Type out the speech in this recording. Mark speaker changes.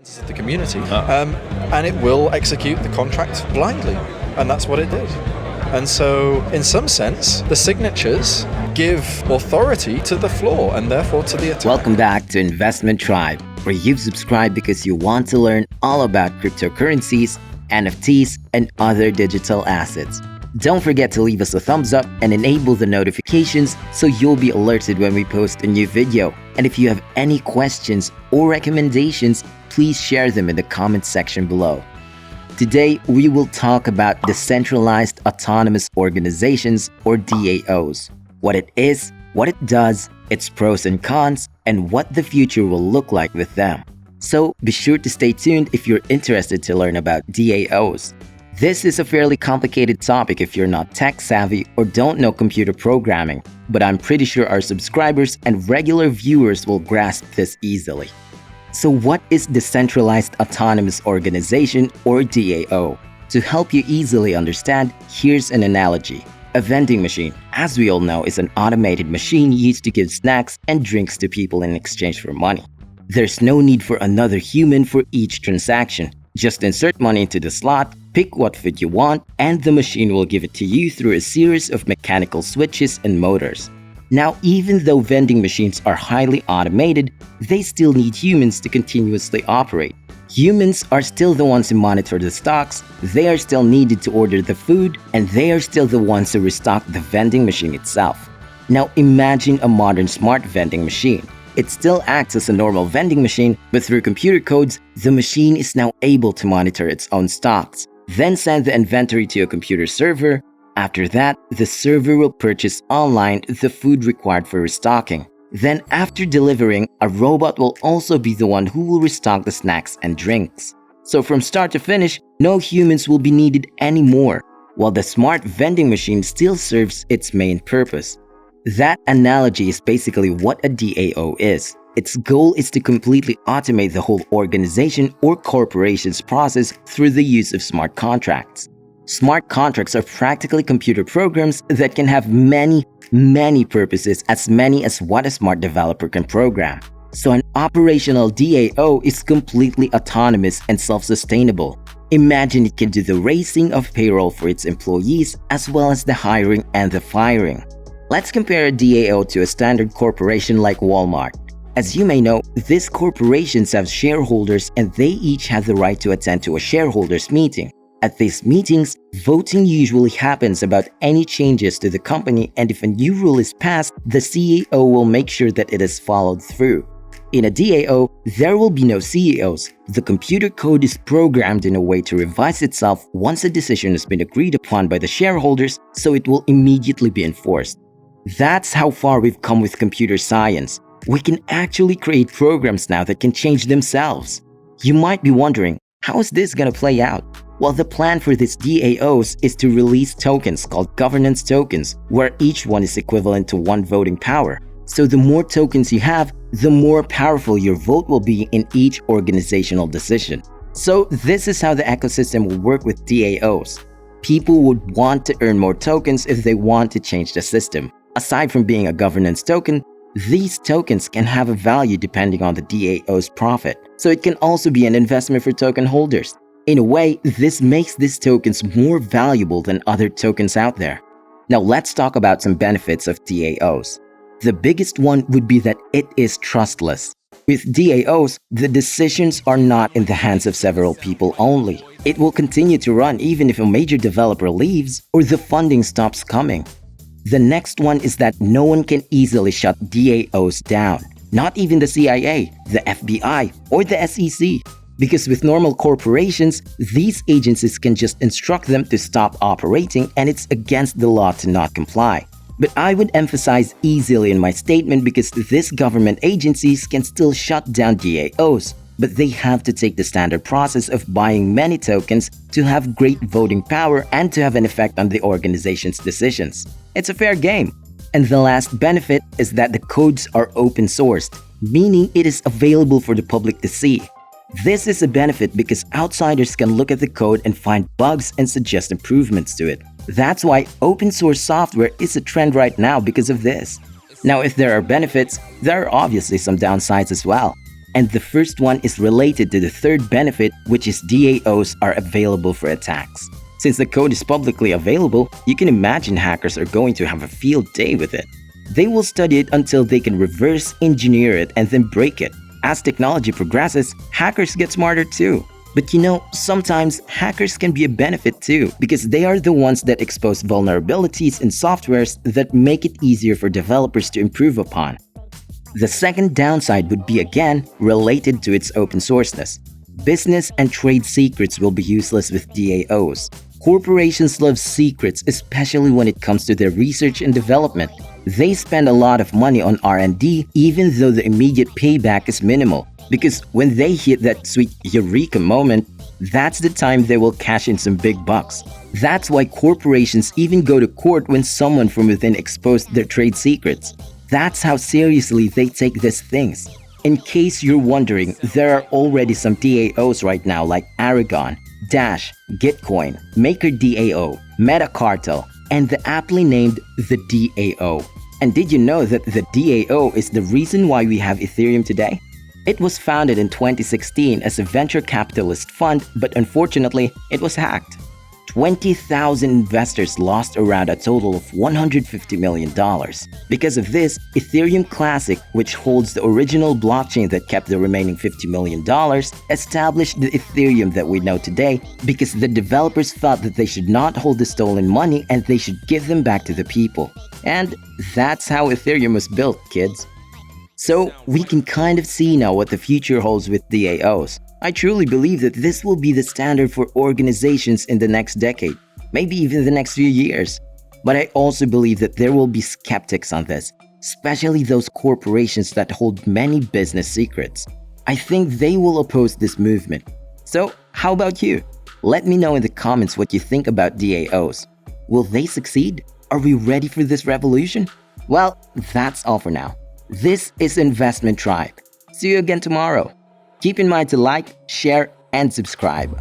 Speaker 1: of the community, and it will execute the contract blindly, and that's what it did. And so, in some sense, the signatures give authority to the floor and therefore to the attack.
Speaker 2: Welcome back to Investment Tribe, where you've subscribed because you want to learn all about cryptocurrencies, NFTs, and other digital assets. Don't forget to leave us a thumbs up and enable the notifications so you'll be alerted when we post a new video. And if you have any questions or recommendations, please share them in the comments section below. Today, we will talk about Decentralized Autonomous Organizations, or DAOs, what it is, what it does, its pros and cons, and what the future will look like with them. So be sure to stay tuned if you're interested to learn about DAOs. This is a fairly complicated topic if you're not tech savvy or don't know computer programming, but I'm pretty sure our subscribers and regular viewers will grasp this easily. So what is Decentralized Autonomous Organization, or DAO? To help you easily understand, here's an analogy. A vending machine, as we all know, is an automated machine used to give snacks and drinks to people in exchange for money. There's no need for another human for each transaction. Just insert money into the slot, pick what food you want, and the machine will give it to you through a series of mechanical switches and motors. Now, even though vending machines are highly automated, they still need humans to continuously operate. Humans are still the ones who monitor the stocks, they are still needed to order the food, and they are still the ones who restock the vending machine itself. Now, imagine a modern smart vending machine. It still acts as a normal vending machine, but through computer codes, the machine is now able to monitor its own stocks, then send the inventory to a computer server. After that, the server will purchase online the food required for restocking. Then after delivering, a robot will also be the one who will restock the snacks and drinks. So from start to finish, no humans will be needed anymore, while the smart vending machine still serves its main purpose. That analogy is basically what a DAO is. Its goal is to completely automate the whole organization or corporation's process through the use of smart contracts. Smart contracts are practically computer programs that can have many purposes, as many as what a smart developer can program. So an operational DAO is completely autonomous and self-sustainable. Imagine it can do the raising of payroll for its employees as well as the hiring and the firing. Let's compare a DAO to a standard corporation like Walmart. As you may know, these corporations have shareholders and they each have the right to attend to a shareholders meeting. At these meetings, voting usually happens about any changes to the company, and if a new rule is passed, the CEO will make sure that it is followed through. In a DAO, there will be no CEOs. The computer code is programmed in a way to revise itself once a decision has been agreed upon by the shareholders, so it will immediately be enforced. That's how far we've come with computer science. We can actually create programs now that can change themselves. You might be wondering, how is this going to play out? Well, the plan for these DAOs is to release tokens called governance tokens, where each one is equivalent to one voting power. So the more tokens you have, the more powerful your vote will be in each organizational decision. So this is how the ecosystem will work with DAOs. People would want to earn more tokens if they want to change the system. Aside from being a governance token, these tokens can have a value depending on the DAO's profit. So it can also be an investment for token holders. In a way, this makes these tokens more valuable than other tokens out there. Now let's talk about some benefits of DAOs. The biggest one would be that it is trustless. With DAOs, the decisions are not in the hands of several people only. It will continue to run even if a major developer leaves or the funding stops coming. The next one is that no one can easily shut DAOs down. Not even the CIA, the FBI, or the SEC. Because with normal corporations, these agencies can just instruct them to stop operating, and it's against the law to not comply. But I would emphasize easily in my statement because these government agencies can still shut down DAOs, but they have to take the standard process of buying many tokens to have great voting power and to have an effect on the organization's decisions. It's a fair game. And the last benefit is that the codes are open sourced, meaning it is available for the public to see. This is a benefit because outsiders can look at the code and find bugs and suggest improvements to it. That's why open source software is a trend right now because of this. Now, if there are benefits, there are obviously some downsides as well. And the first one is related to the third benefit, which is DAOs are available for attacks. Since the code is publicly available, you can imagine hackers are going to have a field day with it. They will study it until they can reverse engineer it and then break it. As technology progresses, hackers get smarter too. But sometimes hackers can be a benefit too, because they are the ones that expose vulnerabilities in softwares that make it easier for developers to improve upon. The second downside would be again related to its open sourceness. Business and trade secrets will be useless with DAOs. Corporations love secrets, especially when it comes to their research and development. They spend a lot of money on R&D even though the immediate payback is minimal, because when they hit that sweet eureka moment, that's the time they will cash in some big bucks. That's why corporations even go to court when someone from within exposed their trade secrets. That's how seriously they take these things. In case you're wondering, there are already some DAOs right now like Aragon, Dash, Gitcoin, MakerDAO, MetaCartel, and the aptly named the DAO. And did you know that the DAO is the reason why we have Ethereum today? It was founded in 2016 as a venture capitalist fund, but unfortunately, it was hacked. 20,000 investors lost around a total of $150 million. Because of this, Ethereum Classic, which holds the original blockchain that kept the remaining $50 million, established the Ethereum that we know today because the developers thought that they should not hold the stolen money and they should give them back to the people. And that's how Ethereum was built, kids. So we can kind of see now what the future holds with DAOs. I truly believe that this will be the standard for organizations in the next decade, maybe even the next few years. But I also believe that there will be skeptics on this, especially those corporations that hold many business secrets. I think they will oppose this movement. So, how about you? Let me know in the comments what you think about DAOs. Will they succeed? Are we ready for this revolution? Well, that's all for now. This is Investment Tribe. See you again tomorrow. Keep in mind to like, share, and subscribe.